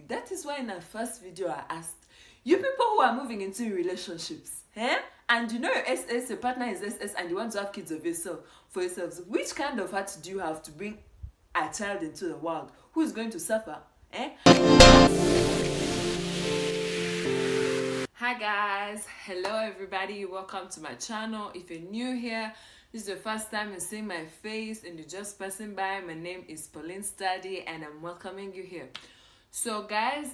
That is why in our first video I asked, you people who are moving into relationships, and you know your SS, your partner is SS, and you want to have kids of yourself for yourselves, which kind of heart do you have to bring a child into the world? Who is going to suffer? Hi guys, hello everybody, welcome to my channel. If you're new here, this is the first time you're seeing my face and you're just passing by, my name is Pauline Study and I'm welcoming you here. So guys,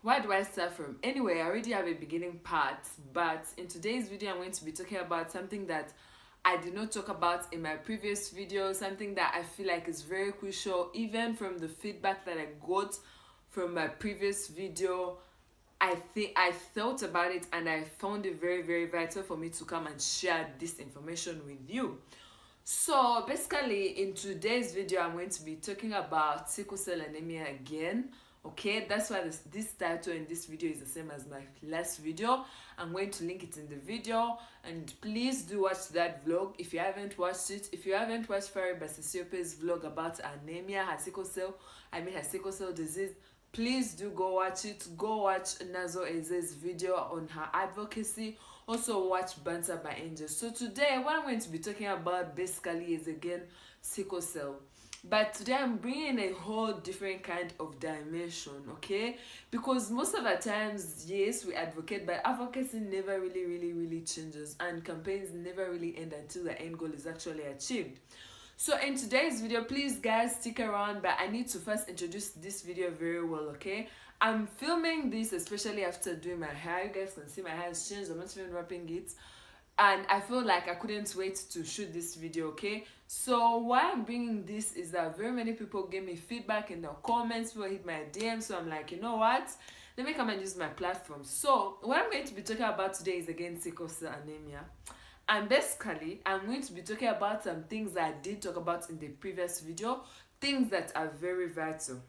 where do I start from? Anyway, I already have a beginning part, but in today's video I'm going to be talking about something that I did not talk about in my previous video, something that I feel like is very crucial. Even from the feedback that I got from my previous video, I thought about it and I found it very, very vital for me to come and share this information with you. So basically in today's video I'm going to be talking about sickle cell anemia again. Okay, that's why this title in this video is the same as my last video. I'm going to link it in the video, and please do watch that vlog if you haven't watched it. If you haven't watched Faari by Sisi Ope's vlog about anemia, her sickle cell disease, please do go watch it. Go watch Nazor Ezeh's video on her advocacy. Also watch Banter by Angel. So today what I'm going to be talking about basically is again sickle cell. But today I'm bringing a whole different kind of dimension, okay? Because most of the times, yes, we advocate, but advocacy never really changes, and campaigns never really end until the end goal is actually achieved. So in today's video, please guys stick around, but I need to first introduce this video very well, okay? I'm filming this especially after doing my hair. You guys can see my hair has changed. I'm not even wrapping it, and I feel like I couldn't wait to shoot this video, okay? So why I'm bringing this is that very many people gave me feedback in the comments, people hit my DM, so I'm like, you know what, let me come and use my platform. So what I'm going to be talking about today is again sickle cell anemia, and basically I'm going to be talking about some things that I did talk about in the previous video, things that are very vital,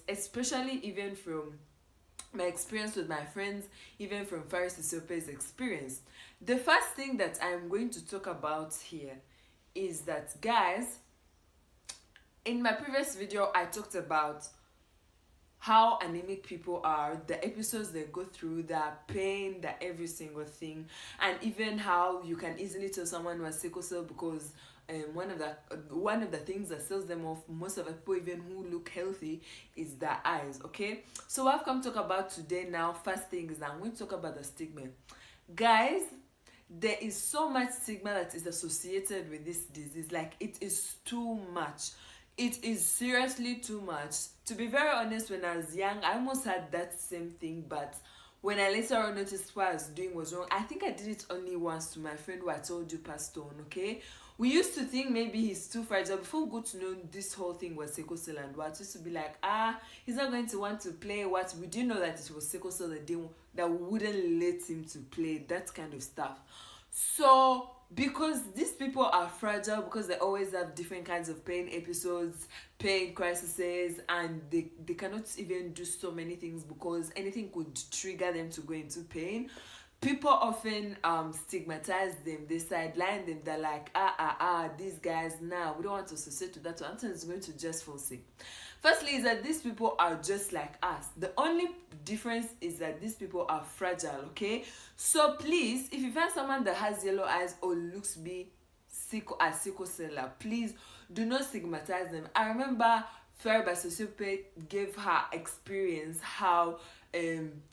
especially even from my experience with my friends, even from Faari Sisi Ope's experience. The first thing that I'm going to talk about here is that, guys, in my previous video I talked about how anemic people are, the episodes they go through, the pain, the every single thing, and even how you can easily tell someone who has sickle cell because one of the things that sells them off, most of the people even who look healthy, is their eyes, okay? So what I've come to talk about today now, first thing is that I'm going to talk about the stigma. Guys, there is so much stigma that is associated with this disease. Like, it is too much. It is seriously too much. To be very honest, when I was young, I almost had that same thing, but when I later on noticed what I was doing was wrong, I think I did it only once to my friend who I told you passed on, okay? We used to think maybe he's too fragile. Before we got to know this whole thing was sickle cell and what, used to be like, he's not going to want to play what. We didn't know that it was sickle cell that wouldn't let him to play, that kind of stuff. So because these people are fragile, because they always have different kinds of pain episodes, pain crises, and they cannot even do so many things because anything could trigger them to go into pain, people often stigmatize them, they sideline them, they're like, these guys, nah, we don't want to associate with that one, it's going to just fall sick. Firstly is that these people are just like us. The only difference is that these people are fragile, okay? So please, if you find someone that has yellow eyes or looks to be sickle celler, please do not stigmatize them. I remember Faari by Sisi Ope gave her experience how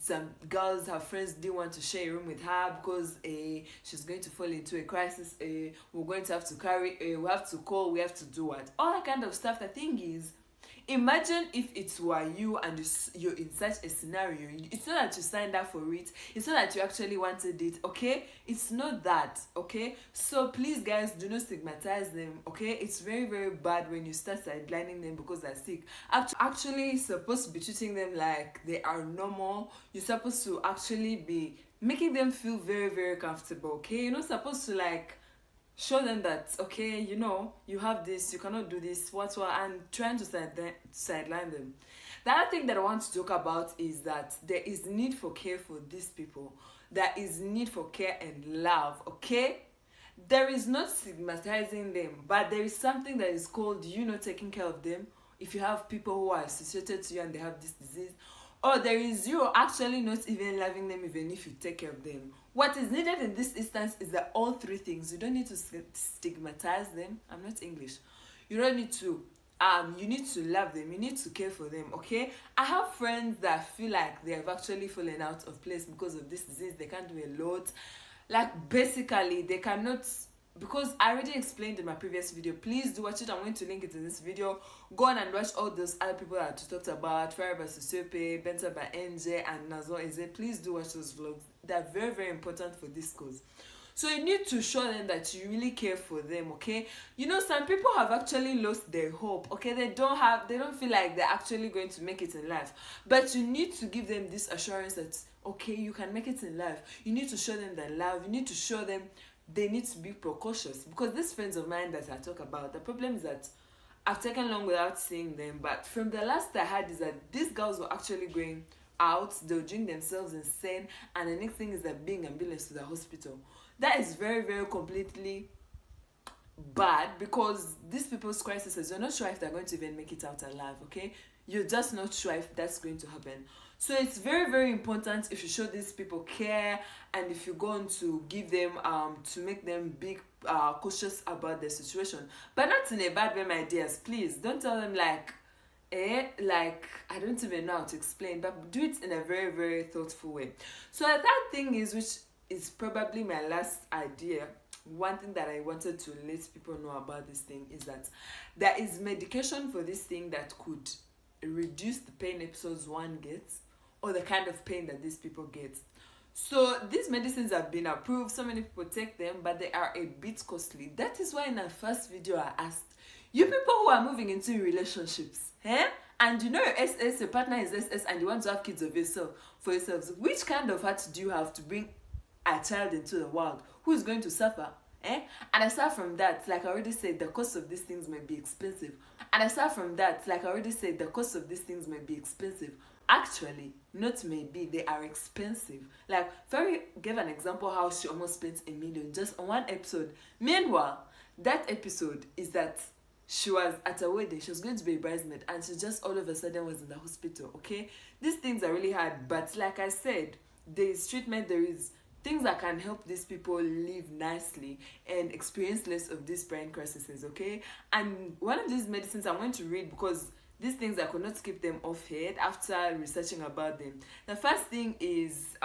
some girls, her friends, didn't want to share a room with her because she's going to fall into a crisis, we're going to have to carry, we have to call, we have to do what, all that kind of stuff. The thing is, imagine if it were you and you're in such a scenario. It's not that you signed up for it, it's not that you actually wanted it, okay? It's not that, okay? So please guys, do not stigmatize them, okay? It's very bad when you start sidelining them because they're sick. Actually you're supposed to be treating them like they are normal. You're supposed to actually be making them feel very comfortable, okay? You're not supposed to like show them that, okay, you know, you have this, you cannot do this, and trying to sideline them. The other thing that I want to talk about is that there is need for care for these people. There is need for care and love, okay? There is not stigmatizing them, but there is something that is called, taking care of them if you have people who are associated to you and they have this disease, or there is you actually not even loving them even if you take care of them. What is needed in this instance is that all three things. You don't need to stigmatize them. I'm not English. You don't need to you need to love them, you need to care for them, okay? I have friends that feel like they have actually fallen out of place because of this disease. They can't do a lot. Like, basically, they cannot, because I already explained in my previous video. Please do watch it. I'm going to link it in this video. Go on and watch all those other people that I talked about, Faari by Sisi Ope, Banter by Ezeh, and Nazor Ezeh. Please do watch those vlogs. They're very, very important for this cause. So you need to show them that you really care for them, okay? You know, some people have actually lost their hope, okay? They don't feel like they're actually going to make it in life. But you need to give them this assurance that, okay, you can make it in life. You need to show them that love. You need to show them they need to be precautious. Because these friends of mine that I talk about, the problem is that I've taken long without seeing them. But from the last I heard is that these girls were actually going out, they were doing themselves insane, and the next thing is that being ambulanced to the hospital. That is very, very completely bad, because these people's crises, you're not sure if they're going to even make it out alive, okay? You're just not sure if that's going to happen. So it's very, very important if you show these people care, and if you're going to give them to make them be cautious about their situation, but not in a bad way, my dears. Please don't tell them like I don't even know how to explain, but do it in a very, very thoughtful way. So the third thing is, which is probably my last idea, one thing that I wanted to let people know about this thing is that there is medication for this thing that could reduce the pain episodes one gets, or the kind of pain that these people get. So these medicines have been approved, so many people take them, but they are a bit costly. That is why in our first video I asked, you people who are moving into relationships, and you know your SS, your partner is SS, and you want to have kids of yourself for yourselves, which kind of heart do you have to bring a child into the world? Who is going to suffer? And aside from that, like I already said, the cost of these things might be expensive. Actually, not maybe, they are expensive. Like, Faari gave an example how she almost spent $1 million just on one episode. Meanwhile, that episode is that she was at a wedding, she was going to be a bridesmaid, and she just all of a sudden was in the hospital, okay? These things are really hard, but like I said, there is treatment, there is things that can help these people live nicely and experience less of these brain crises, okay? And one of these medicines I'm going to read, because these things I could not keep them off head after researching about them. The first thing is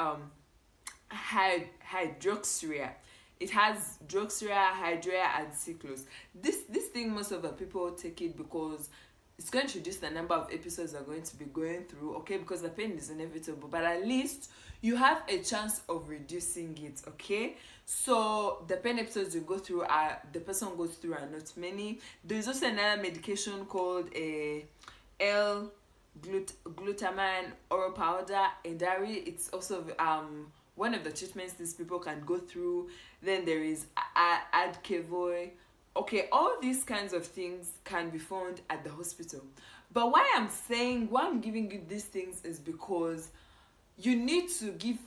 hydroxyurea. It has droxyurea, hydrea, and cyclose. This thing, most of the people take it because it's going to reduce the number of episodes they're going to be going through, okay? Because the pain is inevitable, but at least you have a chance of reducing it, okay? So the pain episodes you go through the person goes through are not many. There's also another medication called a L-glutamine oral powder, Endari. It's also one of the treatments these people can go through. Then there is Adkevoy. Okay, all these kinds of things can be found at the hospital. But why I'm giving you these things is because you need to give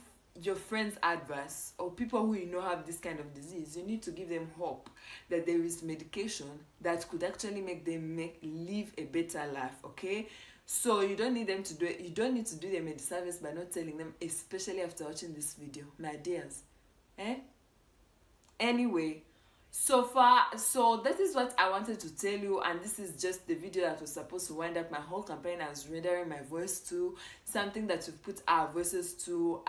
your friends advice, or people who you know have this kind of disease. You need to give them hope that there is medication that could actually make them live a better life, okay? So you don't need them to do it. You don't need to do them a disservice by not telling them, especially after watching this video, my dears. Anyway, so that is what I wanted to tell you, and this is just the video that was supposed to wind up my whole campaign. I was rendering my voice to something that we've put our voices to.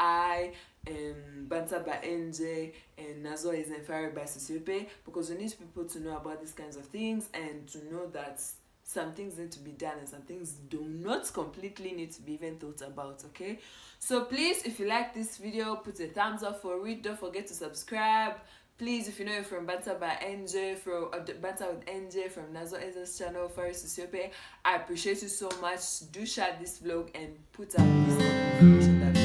Banter by Ezeh and Nazor Ezeh and Faari by Sisi Ope, because we need people to know about these kinds of things and to know that some things need to be done and some things do not completely need to be even thought about, okay? So please, if you like this video, put a thumbs up for it. Don't forget to subscribe. Please, if you know you're from Banter by Ezeh, from Banter with Ezeh, from Nzor Ezeh's channel, Faari Sisi Ope, I appreciate you so much. Do share this vlog and put out this information that